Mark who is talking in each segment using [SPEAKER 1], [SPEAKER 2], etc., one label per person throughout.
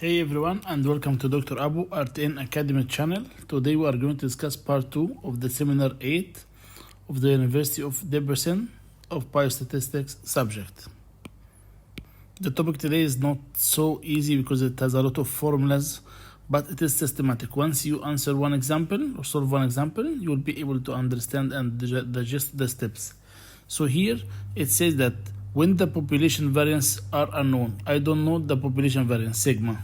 [SPEAKER 1] Hey everyone, and welcome to Dr. Abu RTN Academy channel. Today we are going to discuss part 2 of the seminar 8 of the University of Debrecen of Biostatistics subject. The topic today is not so easy because it has a lot of formulas, but it is systematic. Once you answer one example or solve one example, you will be able to understand and digest the steps. So here it says that when the population variance are unknown, I don't know the population variance, sigma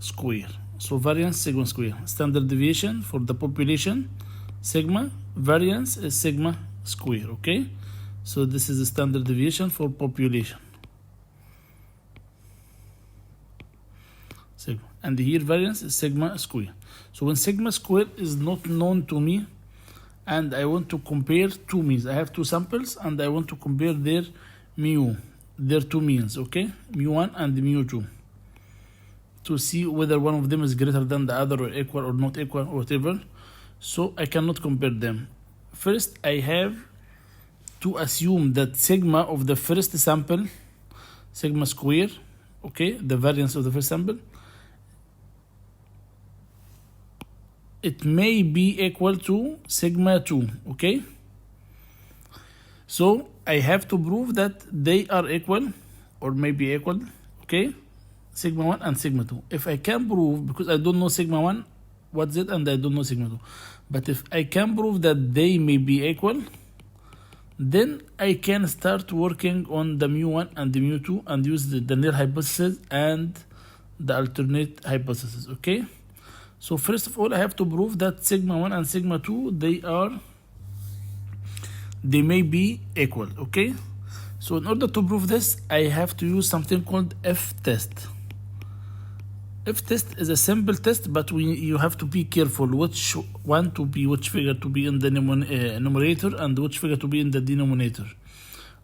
[SPEAKER 1] square. So variance, sigma square. Standard deviation for the population, sigma. Variance is sigma square, okay? So this is the standard deviation for population. Sigma. And here variance is sigma square. So when sigma square is not known to me, and I want to compare two means, I have two samples and I want to compare their mu, their two means, okay? Mu1 and mu2, to see whether one of them is greater than the other or equal or not equal or whatever. So I cannot compare them. First, I have to assume that sigma of the first sample, sigma square, okay, the variance of the first sample, it may be equal to sigma 2, okay? So I have to prove that they are equal or may be equal, okay? Sigma 1 and sigma 2. If I can prove, because I don't know sigma 1, what's it, and I don't know sigma 2. But if I can prove that they may be equal, then I can start working on the mu1 and the mu2 and use the Null Hypothesis and the alternate hypothesis, okay? So first of all, I have to prove that sigma 1 and sigma 2, they may be equal, okay? So in order to prove this, I have to use something called F-test. F-test is a simple test, but you have to be careful which figure to be in the numerator and which figure to be in the denominator,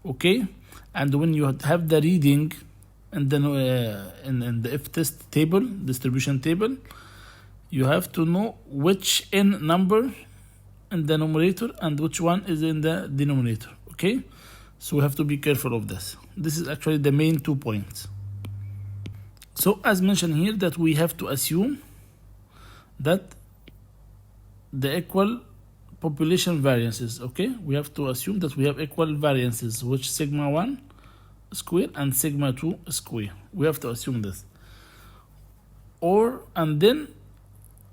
[SPEAKER 1] okay? And when you have the reading and then in the F-test table, distribution table, you have to know which n number in the numerator and which one is in the denominator, okay? So we have to be careful of this. This is actually the main 2 points. So as mentioned here, that we have to assume that the equal population variances, okay? We have to assume that we have equal variances, which sigma 1 square and sigma 2 square. We have to assume this. And then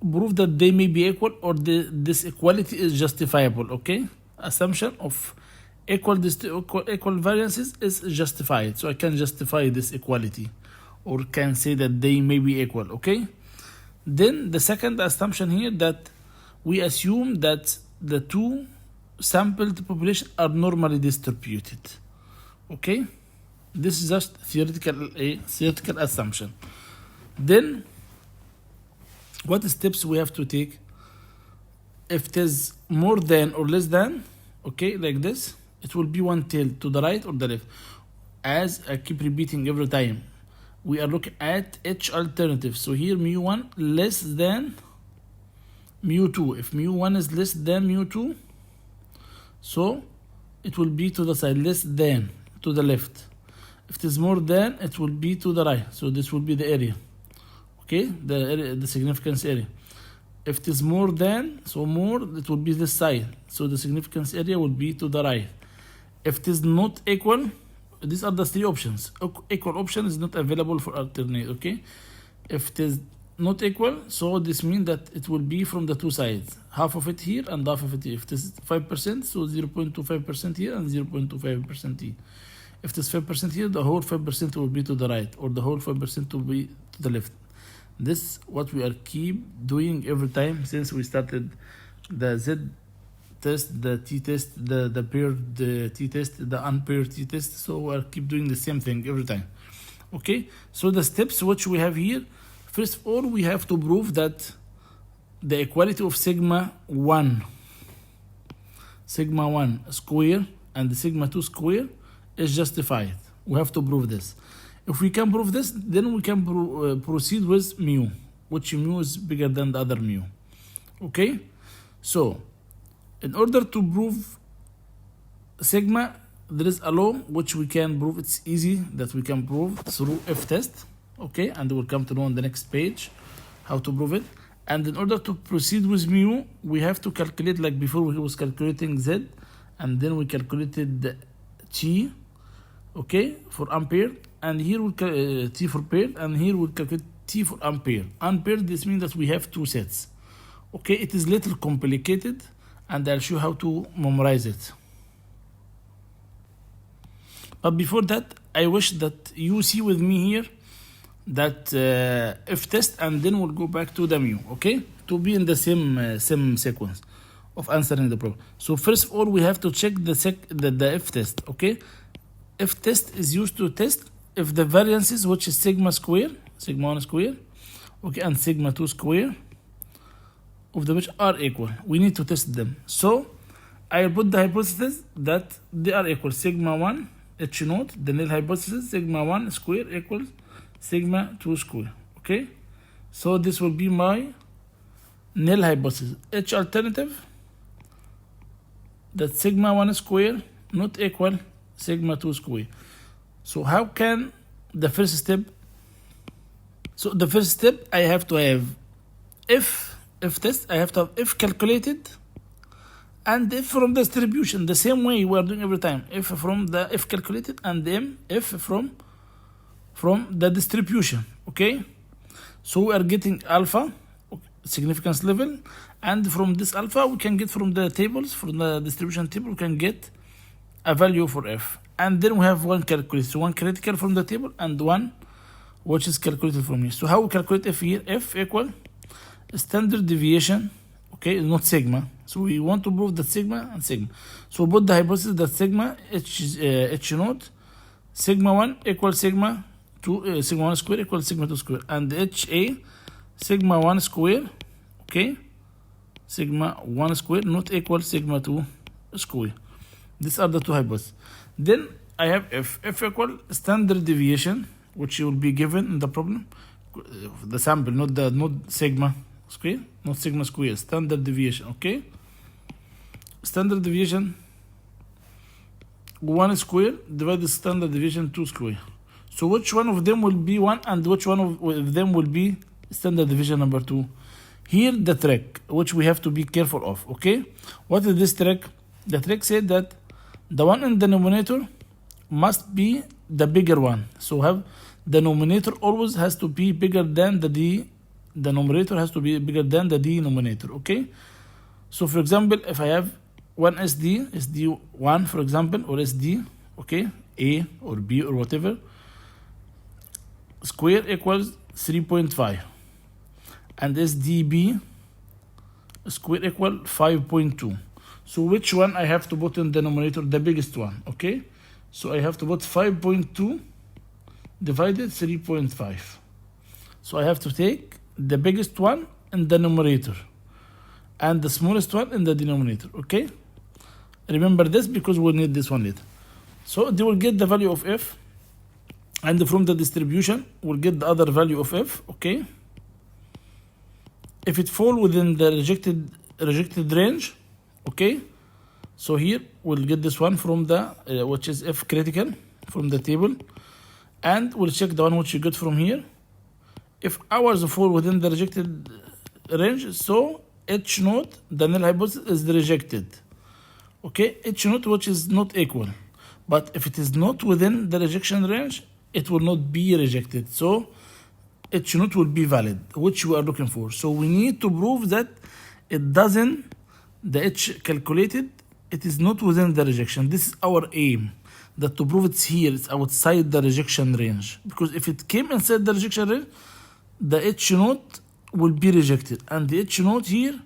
[SPEAKER 1] prove that they may be equal or this equality is justifiable, okay? Assumption of equal variances is justified. So I can justify this equality or can say that they may be equal, okay? Then the second assumption here, that we assume that the two sampled population are normally distributed, okay? This is just theoretical assumption. Then what steps we have to take? If it is more than or less than, okay, like this, it will be one tail to the right or the left. As I keep repeating every time, we are looking at each alternative. So here mu1 less than mu2. If mu1 is less than mu2, so it will be to the side, less than, to the left. If it is more than, it will be to the right. So this will be the area, okay, the significance area. If it is more than, so more, it will be this side. So the significance area will be to the right. If it is not equal, these are the 3 options. Equal option is not available for alternate, okay? If it is not equal, so this means that it will be from the 2 sides. Half of it here and half of it here. If it is 5%, so 0.25% here and 0.25% here. If it is 5% here, the whole 5% will be to the right, or the whole 5% will be to the left. This is what we are keep doing every time since we started the Z test, the T test, the paired T test, the unpaired T test. So we are keep doing the same thing every time, okay? So the steps which we have here, first of all, we have to prove that the equality of sigma 1 square and the sigma 2 square is justified. We have to prove this. If we can prove this, then we can proceed with mu, which mu is bigger than the other mu, okay? So in order to prove sigma, there is a law which we can prove. It's easy that we can prove through F-test. okay, and we'll come to know on the next page how to prove it. And in order to proceed with mu, we have to calculate, like before we was calculating z, and then we calculated the t, okay, for unpaired, and here we'll t for paired, and here we'll calculate t for unpaired. Unpaired, this means that we have two sets. Okay, it is little complicated, and I'll show you how to memorize it. But before that, I wish that you see with me here that if test, and then we'll go back to the mu, okay, to be in the same sequence of answering the problem. So first of all, we have to check the if test, okay. If test is used to test if the variances, which is sigma square, sigma 1 square, okay, and sigma 2 square of the which are equal. We need to test them. So I put the hypothesis that they are equal. Sigma 1 h naught, the null hypothesis, sigma 1 square equals sigma 2 square, okay. So this will be my null hypothesis. H alternative, that sigma 1 square not equal sigma 2 square. So how can the first step? So the first step, I have to have if test, I have to have if calculated and if from the distribution, the same way we are doing every time. If from the if calculated and then if from the distribution, okay. So we are getting alpha, significance level, and from this alpha we can get from the tables, from the distribution table, we can get a value for f. And then we have one calculated, so one critical from the table and one which is calculated from here. So how we calculate f here? F equal standard deviation, okay, not sigma. So we want to prove that sigma and sigma. So put the hypothesis that sigma h naught, sigma 1 equals sigma 2, sigma 1 square equals sigma 2 square, and ha sigma 1 square, okay, sigma 1 square not equal sigma 2 square. These are the two hypotheses. Then I have f equal standard deviation, which will be given in the problem, the sample, not sigma square, not sigma square, standard deviation, okay. Standard deviation 1 square divided standard deviation 2 square. So which one of them will be 1 and which one of them will be standard deviation number 2? Here the trick, which we have to be careful of, okay. What is this trick? The trick said that the one in the denominator must be the bigger one. So have the numerator always has to be bigger than the numerator has to be bigger than the denominator, okay. So for example, if I have one SD1 for example, or SD, okay, A or B or whatever, square equals 3.5, and SDB square equal 5.2. So which one I have to put in the numerator? The biggest one, okay. So I have to put 5.2 divided 3.5. So I have to take the biggest one in the numerator and the smallest one in the denominator, okay. Remember this because we'll need this one later. So they will get the value of f, and from the distribution we'll get the other value of f, okay. If it fall within the rejected range, okay, so here we'll get this one from the which is f critical from the table, and we'll check the one which you get from here. If ours fall within the rejected range, so h naught, the null hypothesis, is rejected, okay. H naught which is not equal, but if it is not within the rejection range, it will not be rejected. So h naught will be valid, which we are looking for. So we need to prove that it doesn't, the h calculated, it is not within the rejection. This is our aim, that to prove it's here, it's outside the rejection range. Because if it came inside the rejection range, the h naught will be rejected, and the h naught here,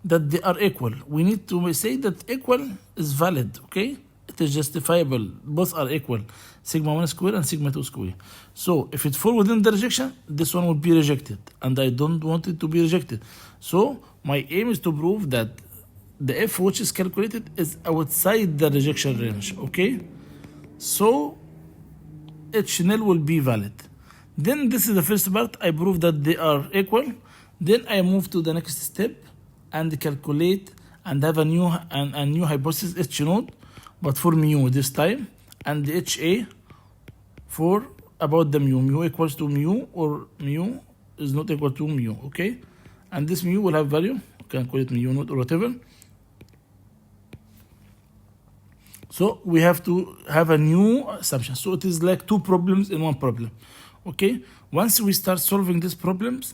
[SPEAKER 1] that they are equal. We need to say that equal is valid, okay. It is justifiable, both are equal, sigma 1 square and sigma 2 square. So if it fall within the rejection, this one will be rejected, and I don't want it to be rejected. So my aim is to prove that the f which is calculated is outside the rejection range, okay. So h null will be valid. Then this is the first part, I prove that they are equal. Then I move to the next step and calculate and have a new hypothesis h naught, but for mu this time, and the HA for about the mu equals to mu, or mu is not equal to mu, okay? And this mu will have value, you can call it mu naught or whatever. So we have to have a new assumption. So it is like two problems in one problem, okay? Once we start solving these problems,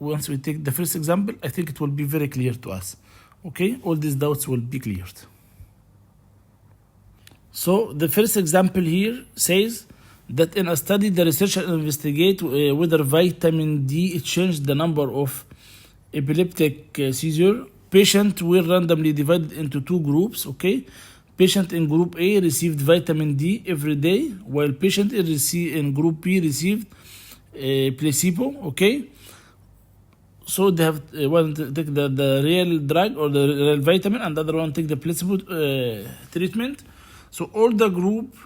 [SPEAKER 1] once we take the first example, I think it will be very clear to us, okay? All these doubts will be cleared. So the first example here says that in a study, the researcher investigate whether vitamin D changed the number of epileptic seizure. Patients were randomly divided into two groups, okay? Patient in group A received vitamin D every day, while patient in group B received placebo, okay? So they have one to take the real drug or the real vitamin, and the other one take the placebo treatment. So all the group,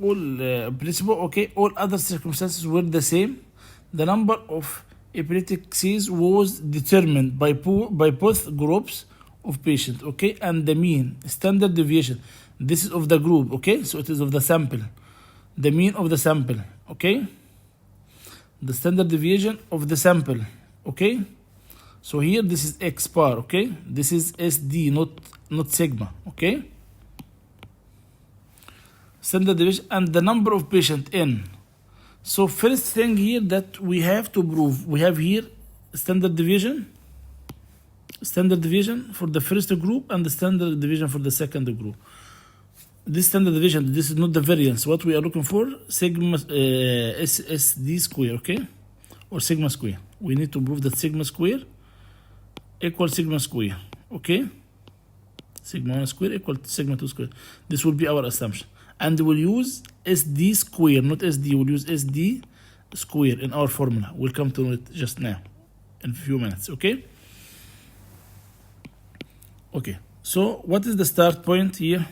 [SPEAKER 1] all placebo, okay, all other circumstances were the same. The number of epileptic seizures was determined by both groups of patients, okay, and the mean standard deviation, this is of the group, okay, so it is of the sample, the mean of the sample, okay, the standard deviation of the sample, okay. So here this is x bar, okay, this is SD, not sigma, okay, standard deviation, and the number of patient n. So first thing here that we have to prove, we have here standard deviation for the first group and the standard deviation for the second group. This standard deviation, this is not the variance. What we are looking for, sigma SD square, okay, or sigma square. We need to prove that sigma square equals sigma square, okay, sigma 1 square equal to sigma 2 square. This will be our assumption, and we'll use SD square, not SD. We'll use SD square in our formula. We'll come to it just now in a few minutes, okay. Okay, so what is the start point here?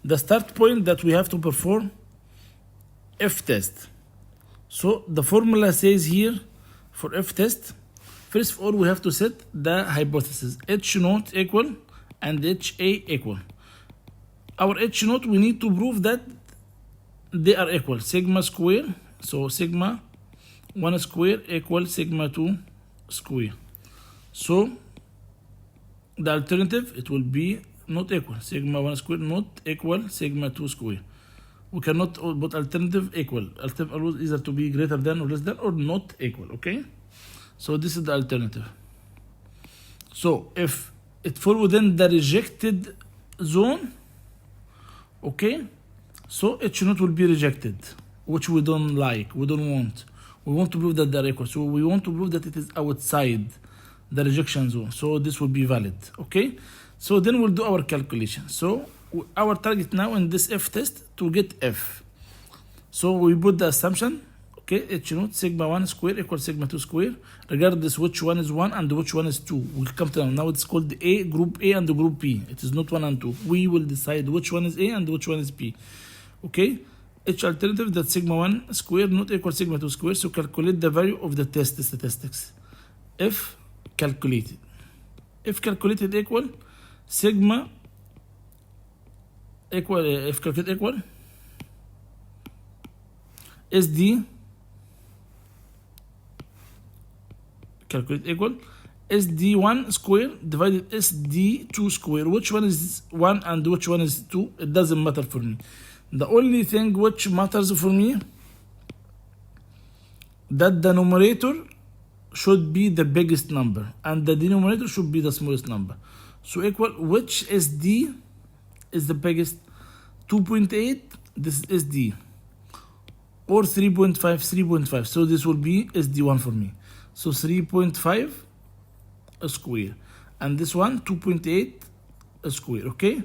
[SPEAKER 1] The start point that we have to perform F-test. So the formula says here for F-test, first of all, we have to set the hypothesis H naught equal and HA equal. Our H naught, we need to prove that they are equal, sigma square, so sigma 1 square equals sigma 2 square. So the alternative, it will be not equal, sigma 1 square not equal sigma 2 square. We cannot put alternative equal. Alternative always either to be greater than or less than or not equal, okay? So this is the alternative. So if it fall within the rejected zone, okay, so H naught will be rejected, which we don't like, we don't want. We want to prove that they're equal. So we want to prove that it is outside the rejection zone, so this will be valid, okay. So then we'll do our calculation. So our target now in this F test to get F. So we put the assumption, okay, H naught sigma 1 square equals sigma 2 square, regardless which one is 1 and which one is 2. We'll come to now it's called A, group A and the group B. It is not 1 and 2. We will decide which one is A and which one is B, okay. H alternative, that sigma 1 square not equal sigma 2 square. So calculate the value of the test statistics. F calculated. If calculated equal sigma equal if calculated equal SD calculate equal SD1 square divided SD2 square. Which one is 1 and which one is 2? It doesn't matter for me. The only thing which matters for me, that the numerator should be the biggest number and the denominator should be the smallest number. So equal, which SD is the biggest? 2.8, this is SD, or 3.5, 3.5. So this will be SD1 for me. So 3.5 square, and this one 2.8 square, okay.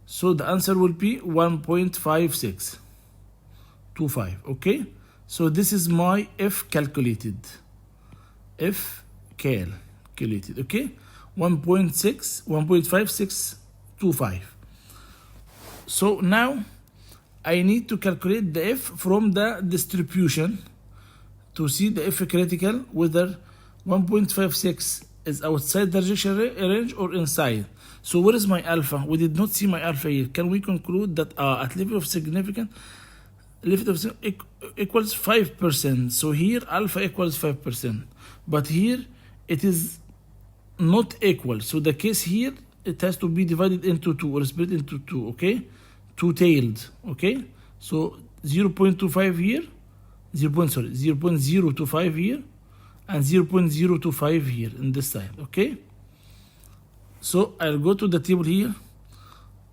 [SPEAKER 1] So the answer will be 1.5625, okay. So this is my F calculated. F calculated, okay, 1.5625. So now I need to calculate the F from the distribution to see the F critical, whether 1.56 is outside the rejection range or inside. So where is my alpha? We did not see my alpha here. Can we conclude that at level of significance, left of equals 5%. So here alpha equals 5%, but here it is not equal. So the case here, it has to be divided into 2 or split into 2, okay? Two-tailed, okay? So 0.25 here, 0.025 here, and 0.025 here in this side, okay? So I'll go to the table here,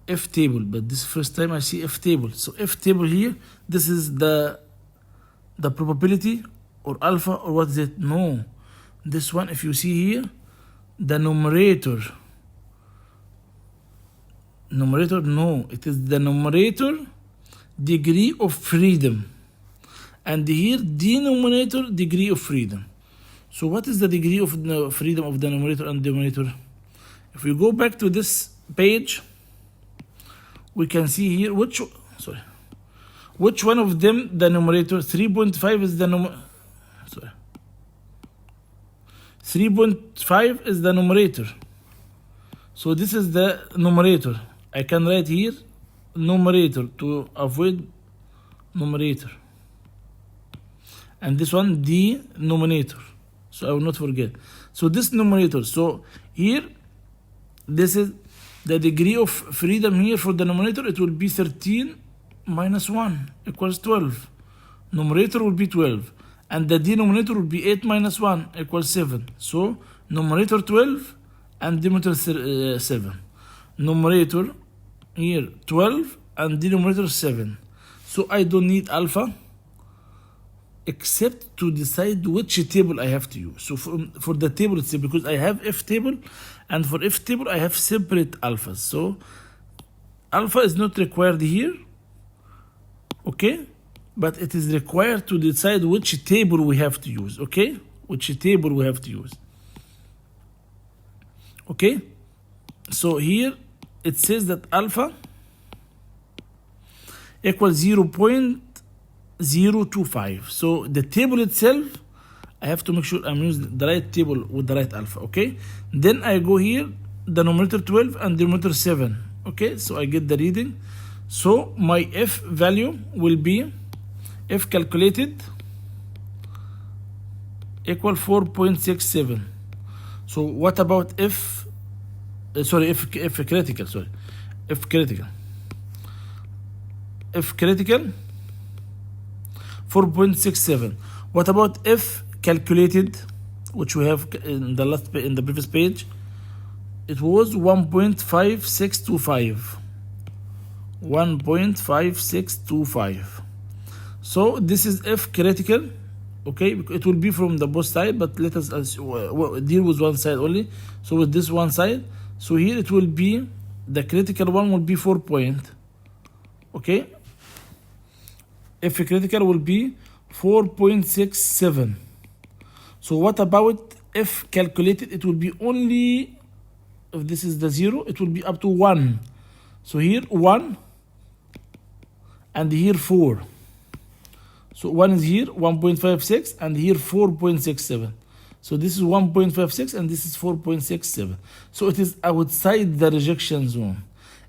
[SPEAKER 1] F table, but this first time I see F table. So F table here, this is the probability or alpha, or what is it? No, this one, if you see here, the numerator, no, it is the numerator degree of freedom, and here denominator degree of freedom. So what is the degree of the freedom of the numerator and denominator? If we go back to this page, we can see here which one of them the numerator. 3.5 is the 3.5 is the numerator. So this is the numerator. I can write here numerator to avoid numerator, and this one denominator, so I will not forget. So this numerator, so here this is the degree of freedom here for the numerator. It will be 13 minus 1 equals 12. Numerator will be 12, and the denominator will be 8 minus 1 equals 7. So numerator 12 and denominator 7. Numerator here 12 and denominator 7. So I don't need alpha except to decide which table I have to use. So for the table itself, because I have F table, and for F table I have separate alphas. So alpha is not required here, okay? But it is required to decide which table we have to use, okay? Which table we have to use. Okay? So here it says that alpha equals 0.025. So the table itself, I have to make sure I'm using the right table with the right alpha, okay? Then I go here, the numerator 12 and denominator 7, okay? So I get the reading. So my F value will be F calculated equal 4.67. So what about F critical, F critical 4.67. What about F calculated, which we have in the previous page? It was 1.5625. 1.5625. So this is F critical, okay? It will be from the both side, but let us deal with one side only. So with this one side, so here it will be, the critical one will be 4 point, okay? F critical will be 4.67. So what about F calculated? It will be only, if this is the 0, it will be up to 1. So here 1 and here 4. So 1 is here 1.56 and here 4.67. So this is 1.56 and this is 4.67. So it is outside the rejection zone.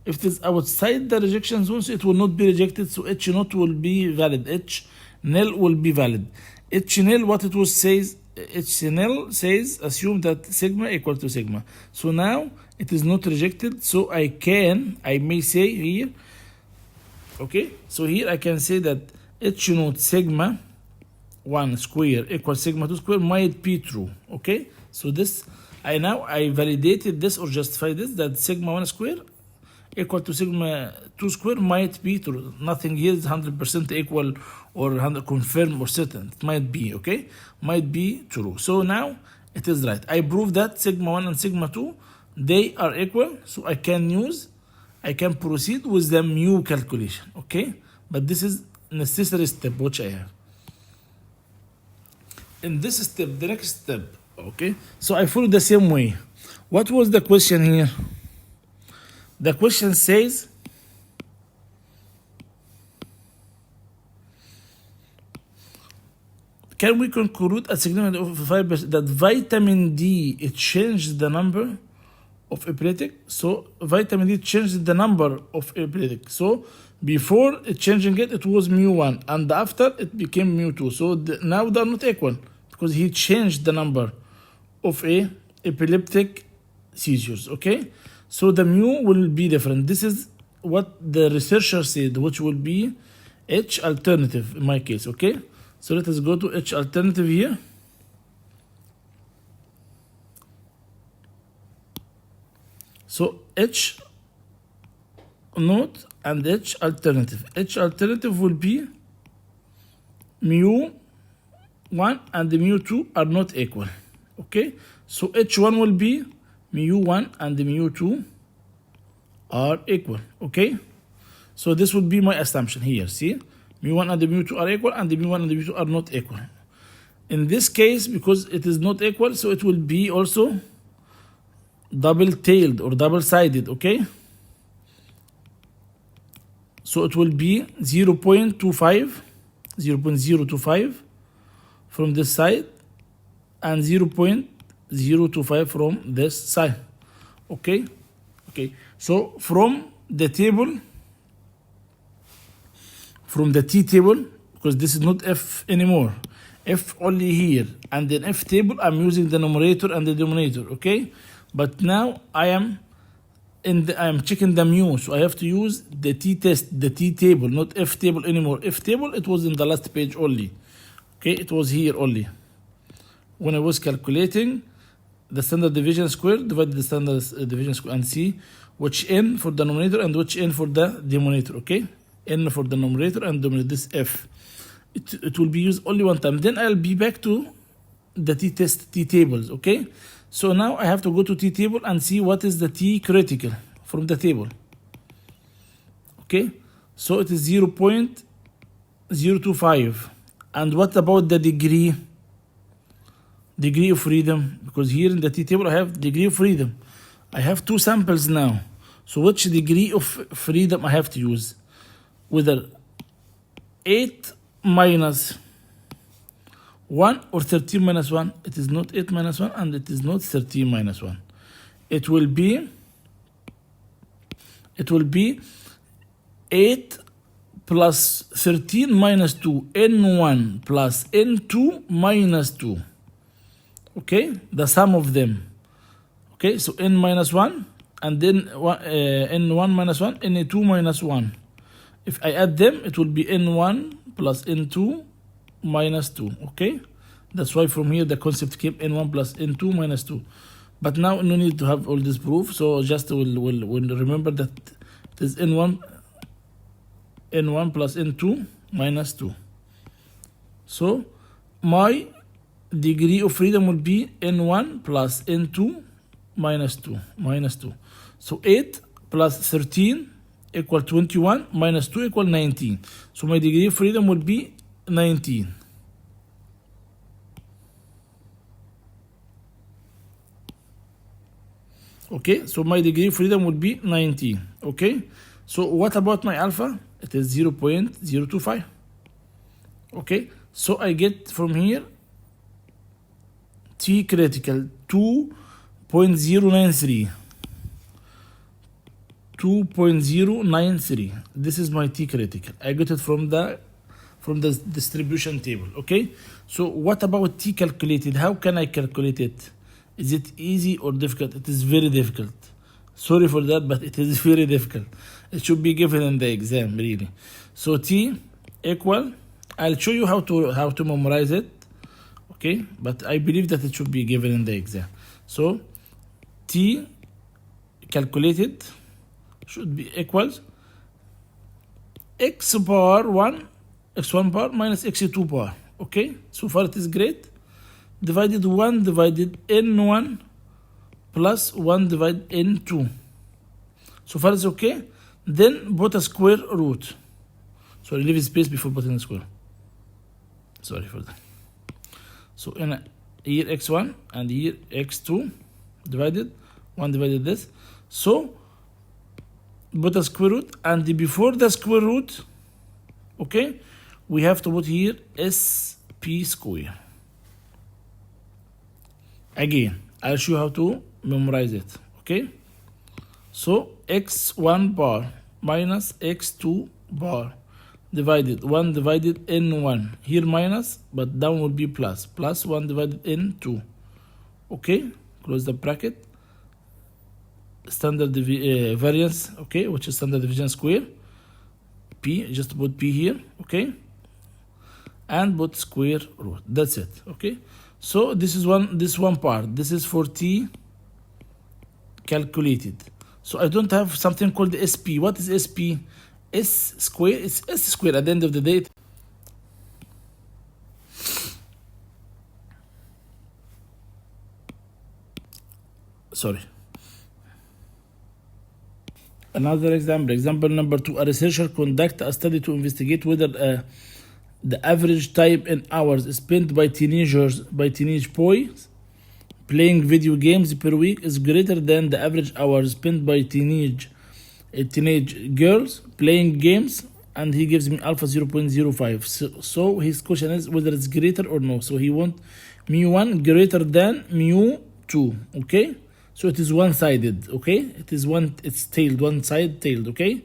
[SPEAKER 1] If it is outside the rejection zone, so it will not be rejected. So H naught will be valid. H nil will be valid. H nil, what it was says, H nil says assume that sigma equal to sigma. So now it is not rejected. So I may say here, okay. So here I can say that H naught sigma 1 square equals sigma 2 square might be true, okay? So this, I validated this or justified this, that sigma 1 square equal to sigma 2 square might be true. Nothing here is 100% equal or 100 confirmed or certain. It might be, okay? Might be true. So now it is right. I proved that sigma 1 and sigma 2, they are equal. So I can proceed with the mu calculation, okay? But this is necessary step which I have. In this step, the next step, okay? So I follow the same way. What was the question here? The question says, can we conclude a significant of 5% that vitamin D, it changed the number of epileptic. So vitamin D changed the number of epileptic. So before it changing it was mu1, and after it became mu2. So now they are not equal because he changed the number of epileptic seizures. Okay, so the mu will be different. This is what the researcher said, which will be H alternative in my case. Okay, so let us go to H alternative here. So H naught and H alternative. H alternative will be mu1 and the mu2 are not equal. Okay, so H1 will be mu1 and the mu2 are equal. Okay, so this would be my assumption here. See, mu1 and the mu2 are equal, and the mu1 and the mu2 are not equal. In this case, because it is not equal, so it will be also double-tailed or double-sided. Okay, so it will be 0.25 from this side and 0.025 from this side. Okay, so from the table, from the T table, because this is not F anymore, F only here, and then F table, I'm using the numerator and the denominator. Okay, but now I am checking the mu, so I have to use the T test, the T table, not F table anymore. F table, it was in the last page only. Okay, it was here only. When I was calculating the standard deviation square, divide the standard deviation square and see which n for the numerator and which n for the denominator. Okay, n for the numerator and denominator, this F. It will be used only one time. Then I'll be back to the T test, T tables. Okay, so now I have to go to T table and see what is the T critical from the table. Okay, so it is 0.025. And what about the degree? Degree of freedom, because here in the T table I have degree of freedom. I have two samples now. So which degree of freedom I have to use? Whether 8 minus 1 or 13 minus 1. It is not 8 minus 1 and it is not 13 minus 1. It will be 8 plus 13 minus 2, n1 plus n2 minus 2. Okay, the sum of them. Okay, so n minus 1 and then n1 minus 1, n2 minus 1. If I add them, it will be n1 plus n2 minus 2. Okay, that's why from here the concept came n1 plus n2 minus 2. But now no need to have all this proof, so just we'll remember that it is n1 plus n2 minus 2. So my degree of freedom will be n1 plus n2 minus 2. So 8 plus 13 equal 21 minus 2 equal 19. So my degree of freedom will be 19. Okay, so my degree of freedom will be 19. Okay, so what about my alpha? It is 0.025. Okay, so I get from here T critical 2.093. 2.093. This is my T critical. I got it from the distribution table. Okay, so what about T calculated? How can I calculate it? Is it easy or difficult? It is very difficult. Sorry for that, but it is very difficult. It should be given in the exam, really. So T equal, I'll show you how to memorize it. Okay, but I believe that it should be given in the exam. So T calculated should be equals x power 1, x1 power minus x2 power. Okay, so far it is great. Divided 1 divided n1 plus 1 divided n2. So far it's okay. Then put a square root. So I leave space before putting the square. Sorry for that. So in here x1 and here x2 divided 1 divided this. So put a square root, and before the square root, okay, we have to put here sp square. Again, I'll show you how to memorize it. Okay, So x1 bar minus x2 bar divided 1 divided n1. Here minus, but down will be plus. Plus 1 divided n2. Okay, close the bracket. Standard variance, okay, which is standard deviation square. P, just put P here, okay, and put square root. That's it, okay. So this is one part. This is for T calculated. So I don't have something called SP. What is SP? S square. It's S square at the end of the day. Sorry. Another example number 2. A researcher conduct a study to investigate whether the average time in hours spent by teenage boys playing video games per week is greater than the average hours spent by teenage girls playing games, and he gives me alpha 0.05. So his question is whether it's greater or no. So he wants mu1 greater than mu2, okay? So it is one-sided, okay? It's tailed, one side tailed, okay?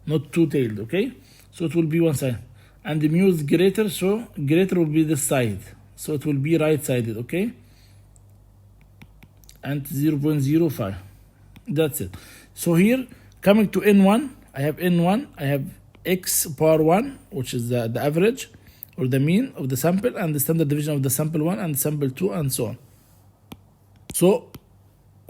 [SPEAKER 1] Not two-tailed, okay? So it will be one side. And the mu is greater, so greater will be this side. So it will be right-sided, okay? And 0.05. That's it. So here, coming to N1, I have x power 1, which is the average or the mean of the sample, and the standard deviation of the sample 1 and sample 2, and so on. So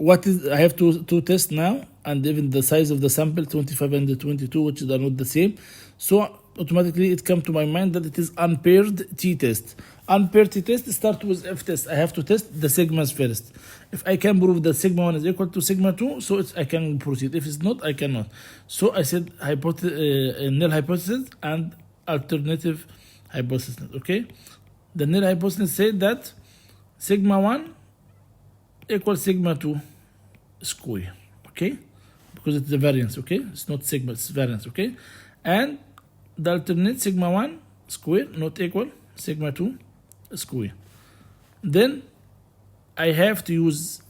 [SPEAKER 1] I have two tests now, and even the size of the sample 25 and the 22, which are not the same. So automatically it comes to my mind that it is unpaired t-test. Unpaired t-test start with f-test. I have to test the sigmas first. If I can prove that sigma 1 is equal to sigma 2, so I can proceed. If it's not, I cannot. So I said null hypothesis and alternative hypothesis, okay? The null hypothesis said that sigma 1 equals sigma 2 square, okay? Because it's the variance, okay? It's not sigma, it's variance, okay? And the alternate sigma 1 square not equal sigma 2 square. Then I have to use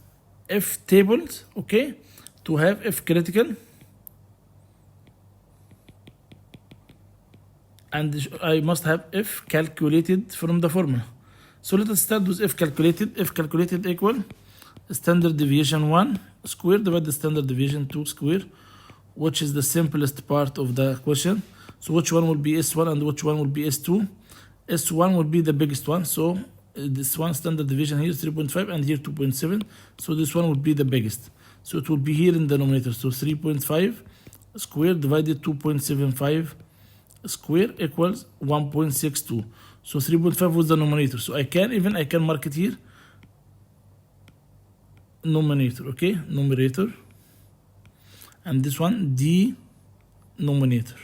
[SPEAKER 1] F tables, okay, to have F critical, and I must have F calculated from the formula. So let us start with F calculated. F calculated equal standard deviation 1 square divided the standard deviation 2 square, which is the simplest part of the question. So which one will be S1 and which one will be S2? S1 will be the biggest one. So this one standard deviation here is 3.5 and here 2.7. So this one will be the biggest. So it will be here in the denominator. So 3.5 square divided 2.75 square equals 1.62. So 3.5 was the numerator. So I can mark it here. Numerator, okay? Numerator. And this one denominator.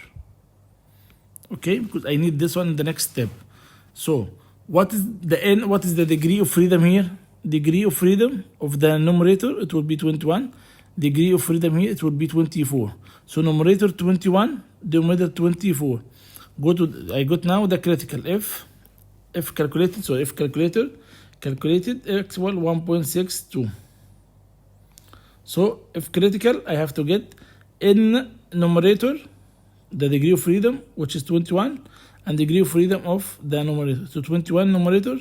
[SPEAKER 1] Okay, because I need this one in the next step. So what is the degree of freedom here? Degree of freedom of the numerator, it will be 21. Degree of freedom here, it will be 24. So numerator 21, denominator 24. I got now the critical F calculated. So F calculated x equal 1.62. So if critical, I have to get in numerator the degree of freedom, which is 21, and degree of freedom of the numerator. So 21 numerator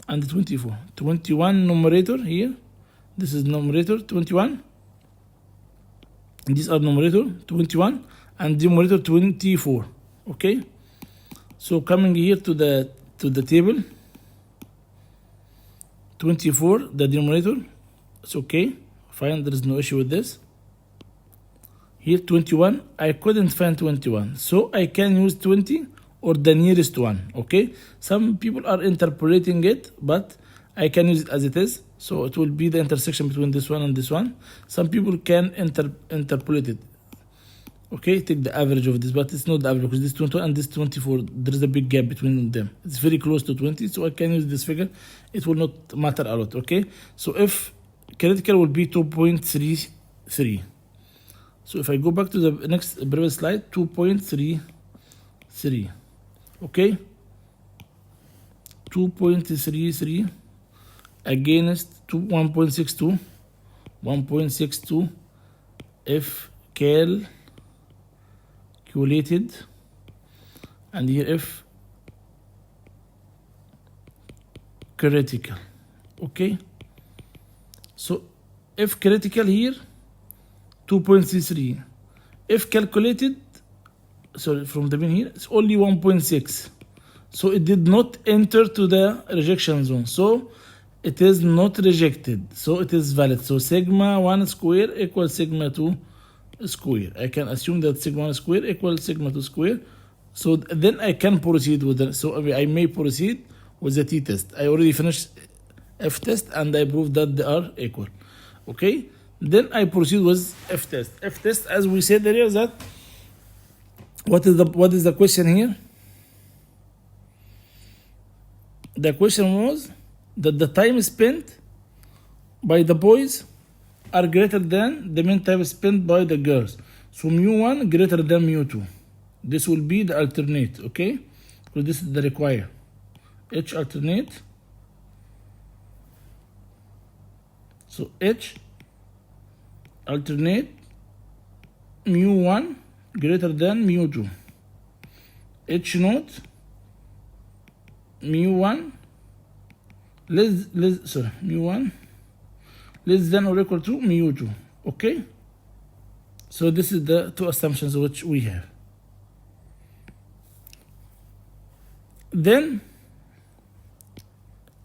[SPEAKER 1] and 24. 21 numerator here. This is numerator 21. And these are numerator 21 and numerator 24. Okay. So coming here to the table, 24 the denominator. It's okay. Fine. There is no issue with this. Here 21, I couldn't find 21, so I can use 20 or the nearest one, okay? Some people are interpolating it, but I can use it as it is, so it will be the intersection between this one and this one. Some people can interpolate it, okay? Take the average of this, but it's not the average because this 21 and this 24, there is a big gap between them. It's very close to 20, so I can use this figure. It will not matter a lot, okay? So if critical will be 2.33. So if I go back to the previous slide, 2.33, okay? 2.33 against 1.62, if calculated, and here if critical. Okay, so if critical here 2.33, if calculated, sorry, from the bin here, it's only 1.6. So it did not enter to the rejection zone. So it is not rejected. So it is valid. So sigma 1 square equals sigma 2 square. I can assume that sigma 1 square equals sigma 2 square. So then I can proceed with the, so I may proceed with the t-test. I already finished f-test and I proved that they are equal. Okay, then I proceed with f-test. F-test, as we said earlier, that what is the question here? The question was that the time spent by the boys are greater than the mean time spent by the girls. So mu1 greater than mu2. This will be the alternate, okay? So this is the require. H alternate. So H alternate mu1 greater than mu2. H naught mu1 mu1 less than or equal to mu2. Okay, so this is the two assumptions which we have. Then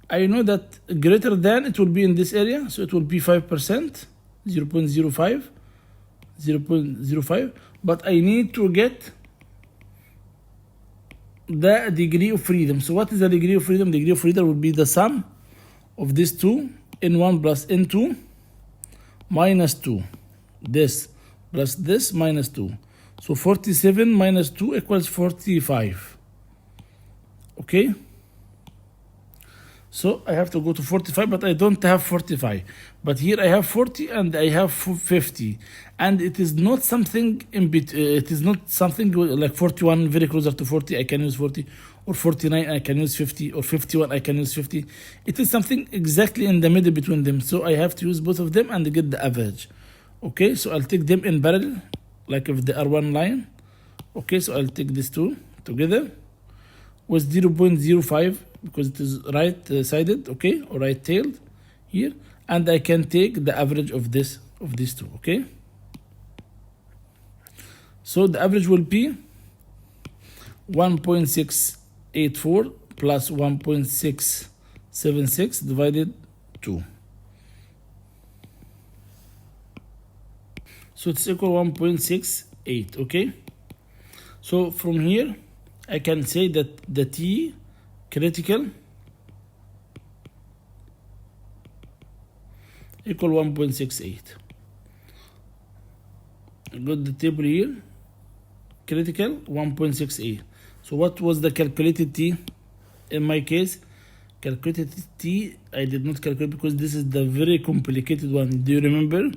[SPEAKER 1] I know that greater than, it will be in this area, so it will be 5%, 0.05, 0.05, but I need to get the degree of freedom. So what is the degree of freedom? The degree of freedom will be the sum of these two, n1 plus n2 minus 2, this plus this minus 2. So 47 minus 2 equals 45. Okay, so I have to go to 45, but I don't have 45. But here I have 40 and I have 50, and it is not something in between. It is not something like 41 very closer to 40. I can use 40, or 49 I can use 50, or 51 I can use 50. It is something exactly in the middle between them. So I have to use both of them and get the average. Okay, so I'll take them in parallel, like if they are one line. Okay, so I'll take these two together with 0.05 because it is right-sided, okay, or right-tailed here, and I can take the average of these two, okay. So the average will be 1.684 plus 1.676 divided 2. So it's equal 1.68, okay. So from here I can say that the T critical equal 1.68. I got the table here, critical 1.68. So what was the calculated T? In my case, calculated T, I did not calculate because this is the very complicated one. Do you remember?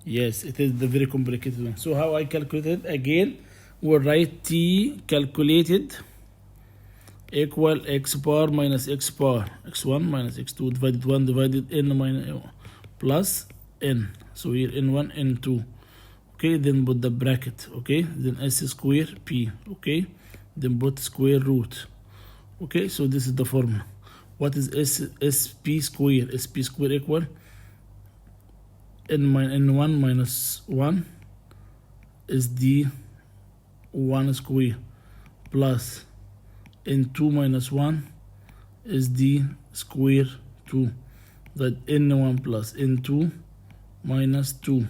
[SPEAKER 1] Yes, it is the very complicated one. So how I calculated? Again, we'll write T calculated equal x bar minus x bar, x1 minus x2 divided 1 divided n minus plus n. So here n1, n2. Okay, then put the bracket. Okay, then s square p. Okay, then put square root. Okay, so this is the formula. What is sp square? Sp square equal n1 minus 1 is the 1 square plus n2 minus 1 is the square 2, that n1 plus n2 minus 2.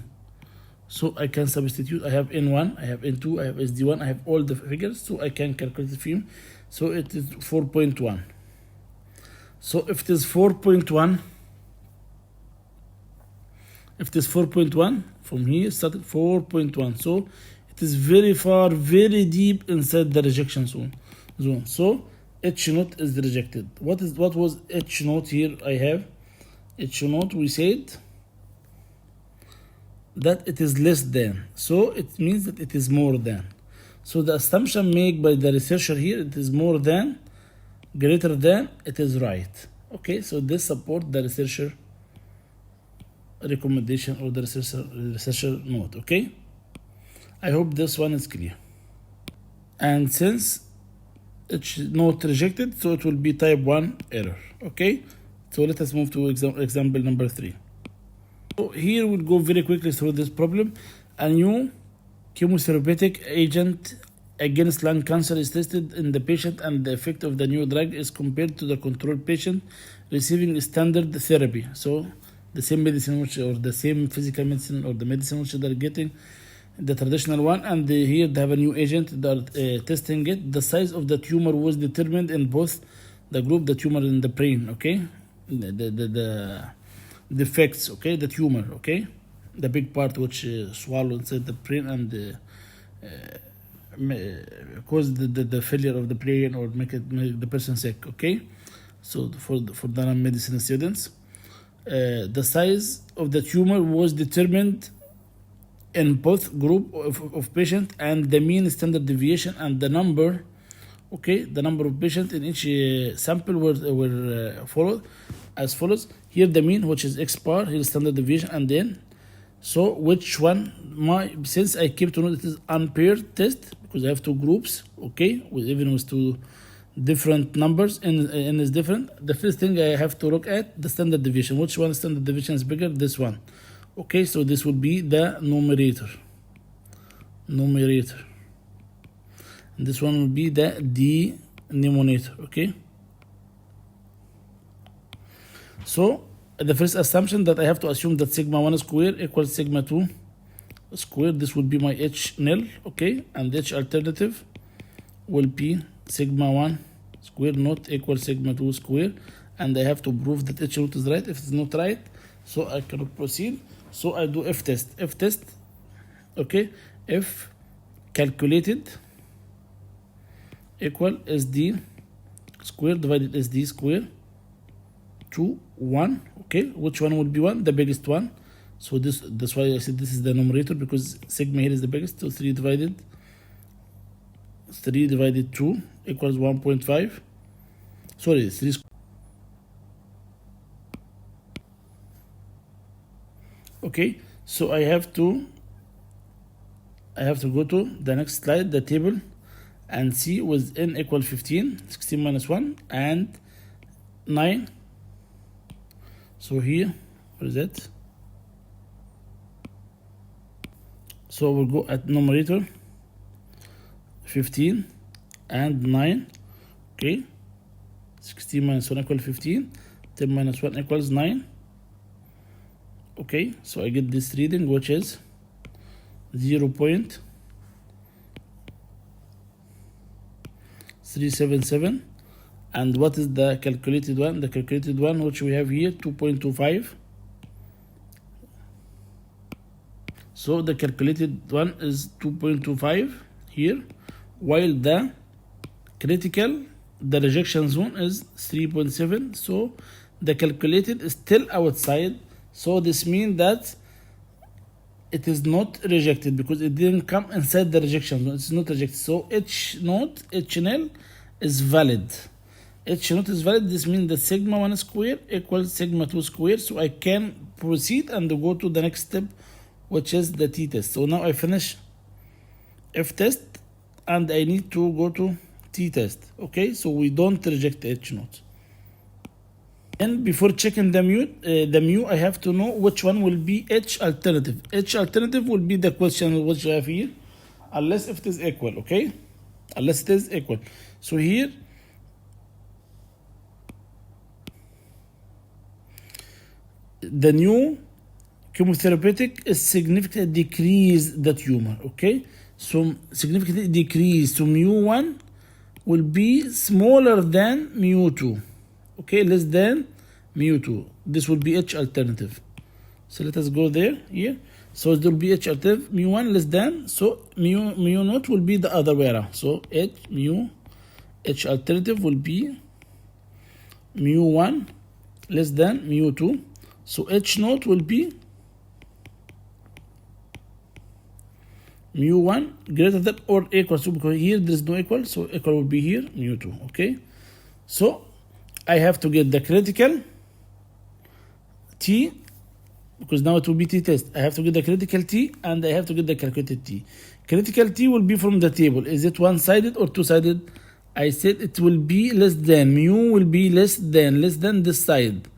[SPEAKER 1] So I can substitute. I have n1, I have n2, I have sd1, I have all the figures, so I can calculate the film. So it is 4.1. So if it is 4.1, from here started 4.1, so it is very far, very deep inside the rejection zone. So H naught is rejected. What was H naught here? I have H naught, we said that it is less than, so it means that it is more than. So the assumption made by the researcher here, it is more than, greater than, it is right. Okay, so this support the researcher recommendation or the researcher note. Okay, I hope this one is clear. And since it's not rejected, so it will be type 1 error. Okay, so let us move to example number 3. So here we'll go very quickly through this problem. A new chemotherapeutic agent against lung cancer is tested in the patient, and the effect of the new drug is compared to the control patient receiving standard therapy. So the same medicine or the same physical medicine or the medicine which they're getting, the traditional one, and here they have a new agent, they're testing it. The size of the tumor was determined in both the group, the tumor in the brain, okay, the defects, okay, the tumor, okay, the big part which swallow inside the brain and cause the failure of the brain or make the person sick. Okay, so for the non-medicine students, the size of the tumor was determined in both group of patient, and the mean standard deviation and the number, okay, the number of patients in each sample were followed as follows. Here the mean, which is x bar, here standard deviation, and then so which one, since I keep to know it is unpaired test because I have two groups, okay, even with two different numbers and is different. The first thing I have to look at the standard deviation. Which one standard deviation is bigger? This one. Okay, so this would be the numerator. And this one will be the denominator. Okay. So the first assumption that I have to assume that sigma 1 square equals sigma 2 square. This would be my H nil, okay, and H alternative will be sigma 1 square not equal sigma 2 square, and I have to prove that H root is right. If it's not right, so I cannot proceed. So I do F test, okay, F calculated equal SD square divided SD square to 1, okay, which one will be 1? The biggest one. So that's why I said this is the numerator, because sigma here is the biggest. So 3 divided 2 equals 1.5. Sorry, 3 square. Okay, so I have to go to the next slide, the table, and see with n equal 15, 16 minus 1, and 9. So here, what is that? So we'll go at numerator 15 and 9. Okay, 16 minus 1 equals 15, 10 minus 1 equals 9. Okay, so I get this reading, which is 0.377. And what is the calculated one? The calculated one, which we have here, 2.25. So the calculated one is 2.25 here, while the critical, the rejection zone is 3.7. So the calculated is still outside. So this means that it is not rejected because it didn't come inside the rejection zone. It's not rejected. So H naught, H nil is valid. H naught is valid. This means that sigma 1 square equals sigma 2 square. So I can proceed and go to the next step, which is the T test. So now I finish F test and I need to go to T test. Okay, so we don't reject H naught. And before checking the mu, I have to know which one will be H alternative. H alternative will be the question which I have here, unless if it is equal, okay? Unless it is equal. So here, the new chemotherapeutic is significantly decrease the tumor, okay? So significantly decrease, so mu1 will be smaller than mu2. Okay, less than mu2. This will be H alternative. So let us go there, here. So there will be H alternative, mu1 less than, so mu naught will be the other way around. So H alternative will be mu1 less than mu2. So H naught will be mu1 greater than or equal to, because here there is no equal, so equal will be here, mu2, okay? So I have to get the critical T because now it will be t-test. I have to get the critical t and I have to get the calculated t. Critical t will be from the table. Is it one-sided or two-sided? I said it will be less than. Mu will be less than this side.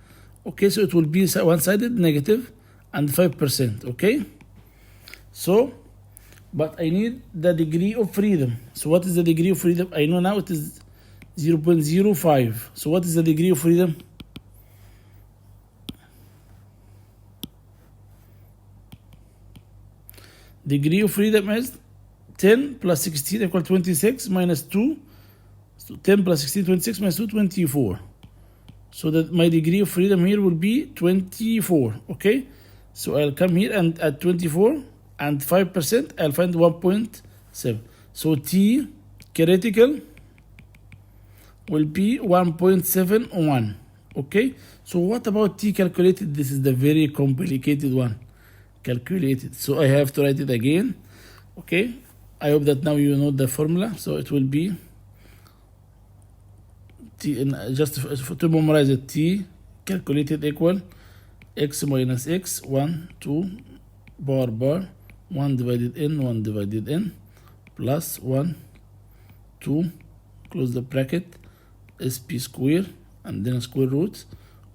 [SPEAKER 1] Okay, so it will be one-sided, negative, and 5%. Okay, so but I need the degree of freedom. So what is the degree of freedom? I know now it is 0.05. So what is the degree of freedom? Degree of freedom is 10 plus 16 equal 26 minus 2. So 10 plus 16, 26 minus 2, 24. So that my degree of freedom here will be 24. Okay, so I'll come here and at 24 and 5%, I'll find 1.7. So T critical will be 1.71. Okay, so what about T calculated? This is the very complicated one. Calculated. So I have to write it again. Okay, I hope that now you know the formula. So it will be T, just to memorize it, T calculated equal x minus x 1 2 bar 1 divided n plus 1 2 close the bracket sp square and then square root.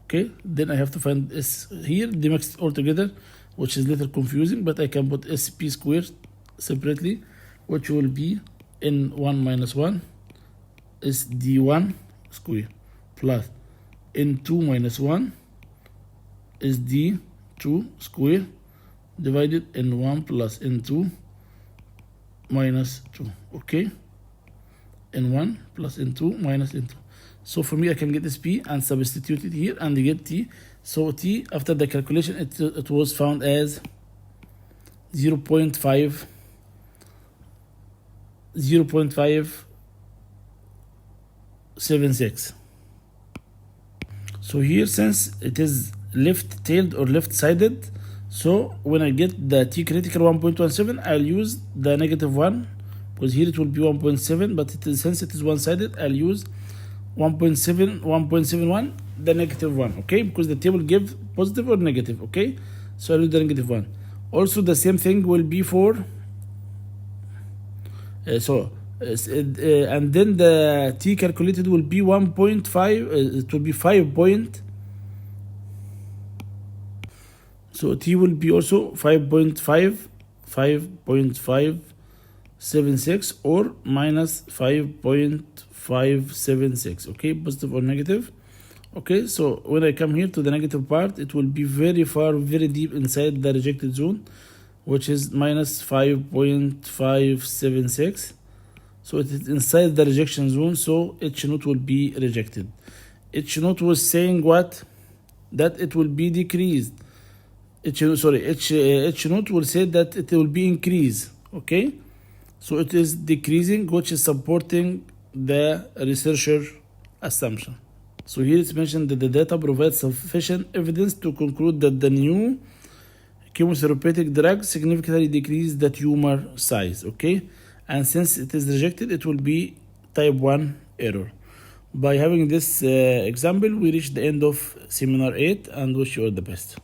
[SPEAKER 1] Okay, then I have to find s here, they mix it all together, which is a little confusing, but I can put sp square separately, which will be n1 minus 1 is d1 square plus n2 minus 1 is d2 square divided n1 plus n2 minus 2. Okay, n1 plus n2 minus n2. So for me, I can get this p and substitute it here and get t. So t, after the calculation, it was found as 0.576. So here, since it is left-tailed or left-sided, so when I get the t critical 1.17, I'll use the negative 1, because here it will be 1.7, but since it is one-sided, I'll use 1.71, the negative 1. Okay, because the table gives positive or negative. Okay, so I'll use the negative 1. Also, the same thing will be for and then the t calculated will be 1.5. It will be 5 point. So t will be also 5.576 or minus 5.576. Okay, positive or negative. Okay, so when I come here to the negative part, it will be very far, very deep inside the rejected zone, which is minus 5.576. So it is inside the rejection zone, so H naught will be rejected. H naught was saying what? That it will be decreased. H naught will say that it will be increased. Okay, so it is decreasing, which is supporting the researcher assumption. So here it's mentioned that the data provides sufficient evidence to conclude that the new chemotherapeutic drug significantly decreased the tumor size. Okay, and since it is rejected, it will be type 1 error. By having this example, we reach the end of seminar 8 and wish you all the best.